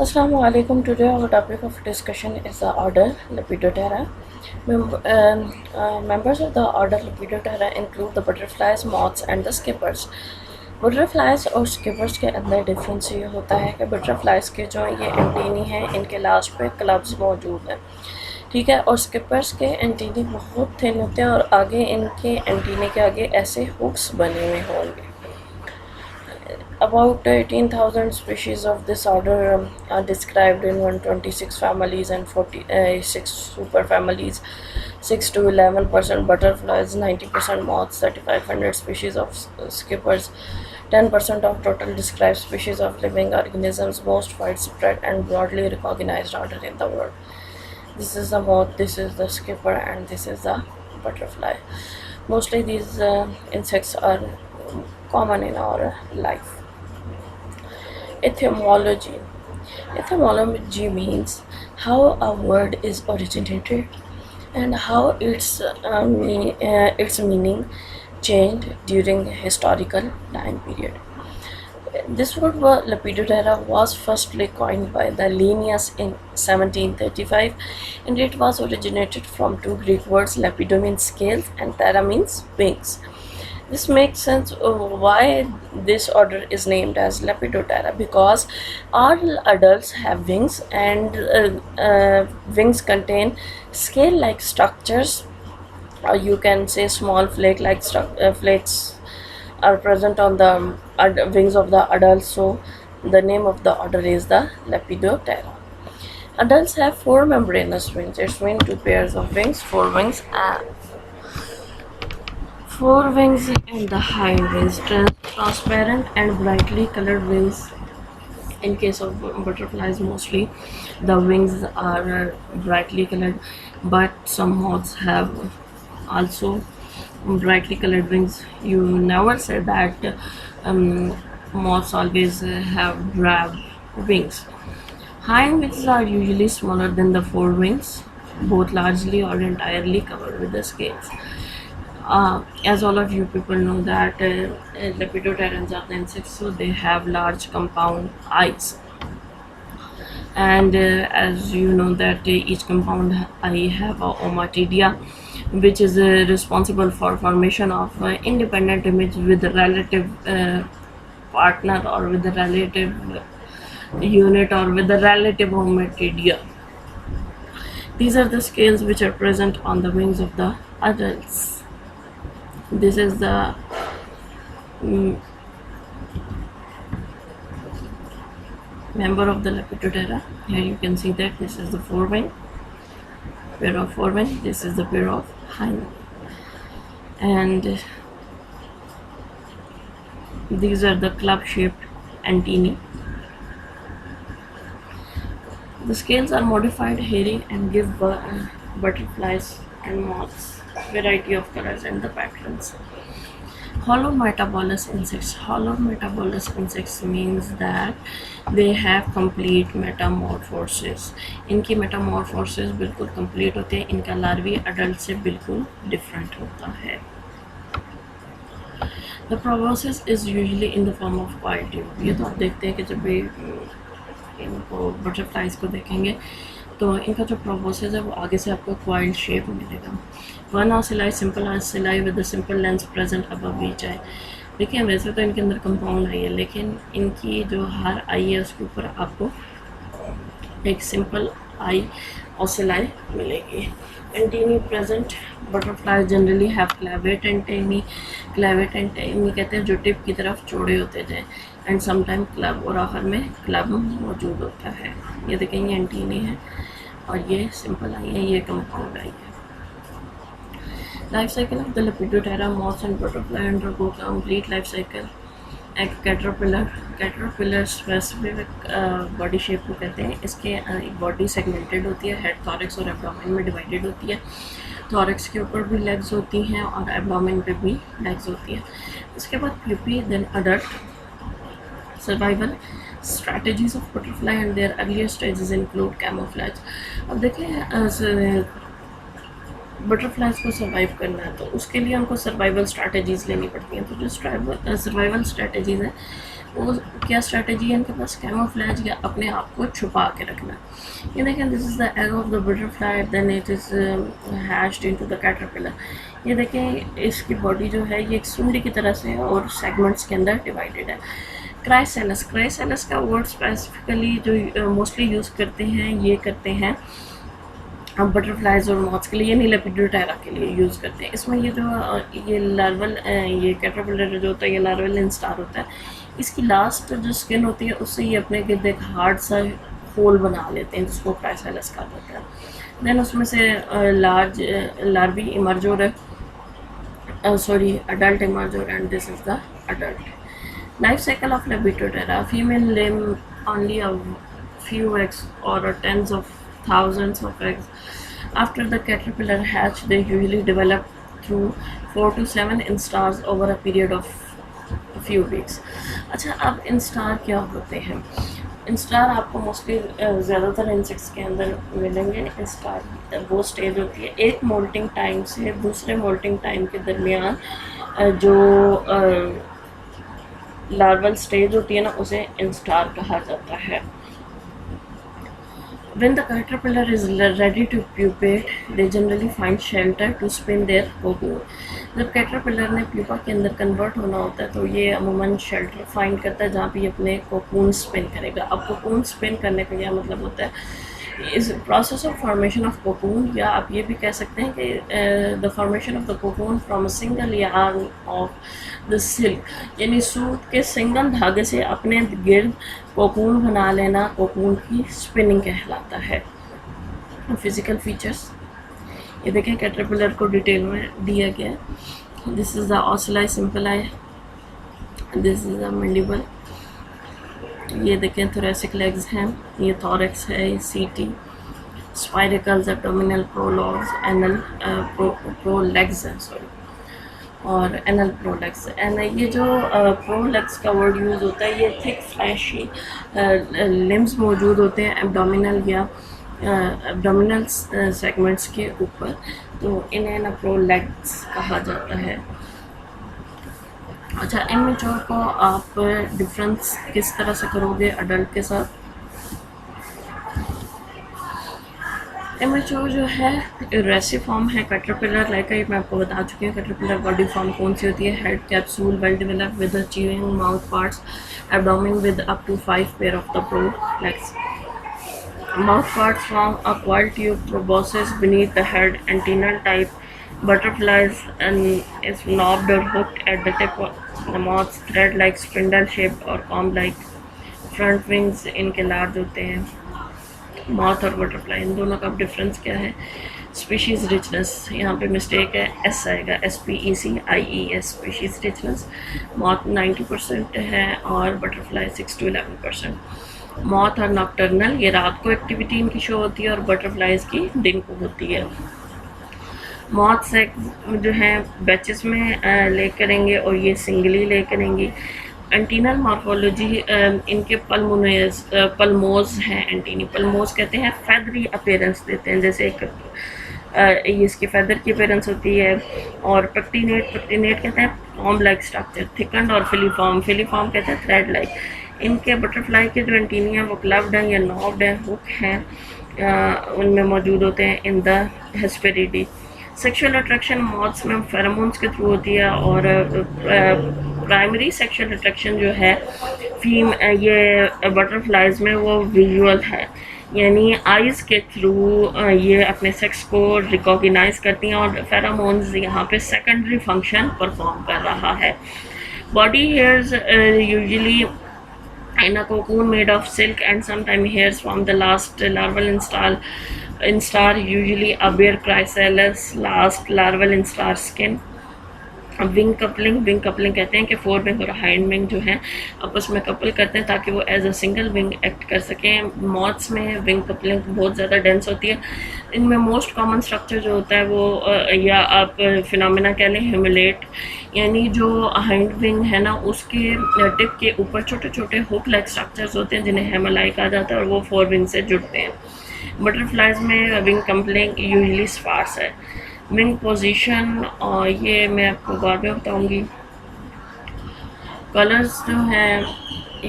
Assalamu alaikum. Today our topic of discussion is the order Lepidoptera. Members of the order Lepidoptera include the butterflies, moths and the skippers. Butterflies और skippers के अंदर difference ये होता है कि butterflies के जो ये एंटीनी हैं इनके लास्ट पे क्लब्स मौजूद हैं, ठीक है, और स्किपर्स के एंटीनी बहुत थिन होते हैं और आगे इनके एंटीने के आगे ऐसे हुक्स बने हुए होंगे। About 18,000 species of this order are described in 126 families and 46 superfamilies, 6 to 11% butterflies, 90% moths, 3,500 species of skippers, 10% of total described species of living organisms, most widespread and broadly recognized order in the world. This is the moth, this is the skipper, and this is the butterfly. Mostly these insects are common in our life. Etymology. Etymology means how a word is originated and how its meaning changed during a historical time period. This word Lepidoptera was firstly coined by the Linnaeus in 1735, and it was originated from two Greek words, Lepido means scales and Ptera means wings. This makes sense why this order is named as Lepidoptera, because all adults have wings, and wings contain scale-like structures, or you can say small flake-like flakes are present on the wings of the adults, so the name of the order is the Lepidoptera. Adults have four membranous wings. It's mean two pairs of wings, four wings and the hind wings, transparent and brightly colored wings. In case of butterflies, mostly the wings are brightly colored, but some moths have also brightly colored wings. You never say that moths always have drab wings. Hind wings are usually smaller than the fore wings, both largely or entirely covered with the scales. As all of you people know that Lepidopterans are the insects, so they have large compound eyes, and as you know that each compound eye have a ommatidia, which is responsible for formation of independent image with the relative partner, or with the relative unit, or with the relative ommatidia. These are the scales which are present on the wings of the adults. This is the member of the Lepidoptera. Here you can see that this is the forewing, pair of forewing, this is the pair of hind, and these are the club-shaped antennae. The scales are modified, hairy, and give butterflies and moths variety of colors and the patterns. Holometabolous insects. Holometabolous insects means that they have complete metamorphosis. इनकी metamorphosis बिल्कुल complete होते हैं. इनका larvae adult से बिल्कुल different होता है. The proboscis is usually in the form of coil tube. ये तो आप देखते हैं कि जब भी इनको butterflies को देखेंगे तो इनका जो प्रोबोसिस है वो आगे से आपको क्वाइल शेप मिलेगा. One ocelli, simple ocelli with the simple lens present above each eye. देखिए वैसे तो इनके अंदर कंपाउंड आई है, लेकिन इनकी जो हर आई है उसके ऊपर आपको एक सिंपल आई ऑसिलाई मिलेगी. Antennae present. Butterfly generally have clavate antennae. Clavate antennae कहते हैं जो टिप की तरफ चौड़े होते जाए, एंड समटाइम क्लब, और आखिर में क्लब मौजूद होता है. ये देखेंगे एंटीनी है और ये सिंपल आई है, ये कंपाउंड आई है. Life cycle of the lepidoptera, moths and butterfly undergo complete life cycle. एक कैटरपिलर स्पेसिफिक बॉडी शेप को कहते हैं. इसके बॉडी सेगमेंटेड होती है, हेड, थॉरक्स और एब्डोमेन में डिवाइडेड होती है. थॉरक्स के ऊपर भी लेग्स होती हैं और एब्डोमेन पे भी लेग्स होती है. इसके बाद pupae, then adult. Survival strategies of butterfly and their earlier stages include camouflage. अब देखें बटरफ्लाइज को सर्वाइव करना है तो उसके लिए हमको सर्वाइवल स्ट्रैटेजीज़ लेनी पड़ती हैं. तो जो सर्वाइवल स्ट्रैटेजीज़ हैं वो क्या स्ट्रेटजी है इनके पास, कैमोफ्लेज या अपने आप को छुपा के रखना। ये देखें, this is the egg of the butterfly, then it is hatched into the caterpillar. ये देखें, इसकी बॉडी जो है ये एक सुंडी की तरह से और सेगमेंट्स के अंदर डिवाइडेड है। क्राइसेलस, क्राइसेलस का वर्ड स्पेसिफिकली जो मोस्टली यूज़ करते हैं, ये करते हैं बटरफ्लाइज और मॉथ्स के लिए, ये नहीं लेपिडोप्टेरा के लिए यूज़ करते हैं। इसमें ये जो ये लार्वल ये कैटरपिलर जो होता है, ये लार्वल इंस्टार होता है, इसकी लास्ट जो स्किन होती है उससे ये अपने गिर्द एक हार्ड सा होल बना लेते हैं जिसको क्राइसेलस कहा जाता है। देन उसमें से लार्वी इमर्ज हो रहा है, adult emerger, and this is the adult. Life cycle of Lepidoptera. Female lay only a few eggs or tens of thousands of eggs. After the caterpillar hatch, they usually develop through 4 to 7 instars over a period of a few weeks. अच्छा, अब instar क्या होते हैं? Instar आपको mostly ज़्यादातर insects के अंदर मिलेंगे। इंस्टार वो स्टेज होती है एक मोल्टिंग टाइम से दूसरे मोल्टिंग टाइम के दरमियान जो लार्वल स्टेज होती है ना, उसे इंस्टार कहा जाता है। When the caterpillar is ready to pupate, they generally find shelter to spin their cocoon. जब कैटरपिलर ने प्यूपा के अंदर कन्वर्ट होना होता है तो ये अमूमन शेल्टर फाइंड करता है जहाँ पे ये अपने कोकून स्पिन करेगा। अब कोकून स्पिन करने का क्या मतलब होता है? इस process of formation of cocoon, या आप ये भी कह सकते हैं कि the formation of the cocoon from a single yarn of the silk, यानी सूत के सिंगल धागे से अपने गिर्द कोकून बना लेना, कोकून की स्पिनिंग कहलाता है। फिजिकल फीचर्स ये देखें, कैटरपिलर को डिटेल में दिया गया है। This is the ocelli simply, this is the mandible. ये देखें, थोरेसिक लेग्स हैं, ये थॉरेक्स है, ये सीटी, स्पाइरिकल्स, एब्डोमिनल प्रोलॉग्स, एनल प्रोलेग्स हैं, सॉरी, और एनल प्रोलेग्स। एंड ये जो प्रोलेग्स का वर्ड यूज़ होता है, ये थिक फ्लैशी लिम्स मौजूद होते हैं एब्डोमिनल या एब्डोमिनल सेगमेंट्स के ऊपर, तो इन्हें ना प्रोलेग्स कहा जाता है। अच्छा, इमेच्योर को आप डिफरेंस किस तरह से करोगे अडल्ट के साथ? इमेच्योर जो है रेसिफॉर्म है कैटरपिलर, लाइक मैं आपको बता चुकी हूँ। कैटरपिलर बॉडी फॉर्म कौन सी होती है? Head capsule well developed with chewing mouth parts, abdomen with up to 5 pair of the prolegs. Mouth parts form a coiled tube proboscis beneath the head. Antennal type butterflies and is knobbed or hooked at the tip of the mouth, thread-like, spindle-shaped or comb-like. Front wings इनके large होते हैं। Mouth और butterfly, इन दोनों का difference क्या है? Species richness, यहाँ पे मिस्टेक है, एस आएगा, SPECIES, स्पीशीज़ रिचनेस। माउथ 90% है और बटरफ्लाई 6 to 11%। मॉथ और नॉक्टर्नल, ये रात को एक्टिविटी इनकी शो होती है और बटरफ्लाइज की दिन को होती है। मॉथ से जो है बैचेस में ले करेंगे और ये सिंगली ले करेंगी। एंटीनल मॉर्फोलॉजी, इनके पल्मोज हैं, एंटीनी पल्मोज कहते हैं, फेदरी अपीयरेंस देते हैं, जैसे एक ये इसकी फेदर की अपीयरेंस होती है। और पेक्टिनेट कहते हैं कॉम्ब लाइक स्ट्रक्चर, थिकंड। और फिलीफॉर्म कहते हैं थ्रेड लाइक। इनके बटरफ्लाई के जो एंटीनी हैं वो क्लब्ड हैं या नॉब्ड हैं, हुक हैं, उनमें मौजूद होते हैं in the Hesperiidae. Sexual attraction moths में फेरोमोन्स के थ्रू होती है और प्राइमरी सेक्सुअल अट्रैक्शन जो है ये बटरफ्लाइज में वो विजुअल है, यानी आइज़ के थ्रू ये अपने सेक्स को रिकॉग्नाइज करती हैं और फेरोमोन्स यहाँ पे सेकेंडरी फंक्शन परफॉर्म कर रहा है। Body hairs usually in a cocoon made of silk and sometimes hairs from the last larval instar, usually a bare chrysalis last larval instar skin. Wing coupling कहते हैं कि fore wing और hind wing जो है आपस में couple करते हैं ताकि वो as a single wing act कर सकें। मॉथ्स में विंग कपलिंग बहुत ज़्यादा डेंस होती है। इनमें मोस्ट कॉमन स्ट्रक्चर जो होता है वो या आप फिनोमेना कह लें ह्यूमुलेट, यानी जो हाइंड विंग है ना उसके टिप के ऊपर छोटे छोटे हुक लाइक स्ट्रक्चर्स होते हैं जिन्हें हेमलाई कहा जाता है और वो फोर विंग से जुड़ते हैं। बटरफ्लाइज में विंग कपलिंग यूजली स्पार्स है। विंग पोजीशन और ये मैं आपको बाद में बताऊंगी। कलर्स जो हैं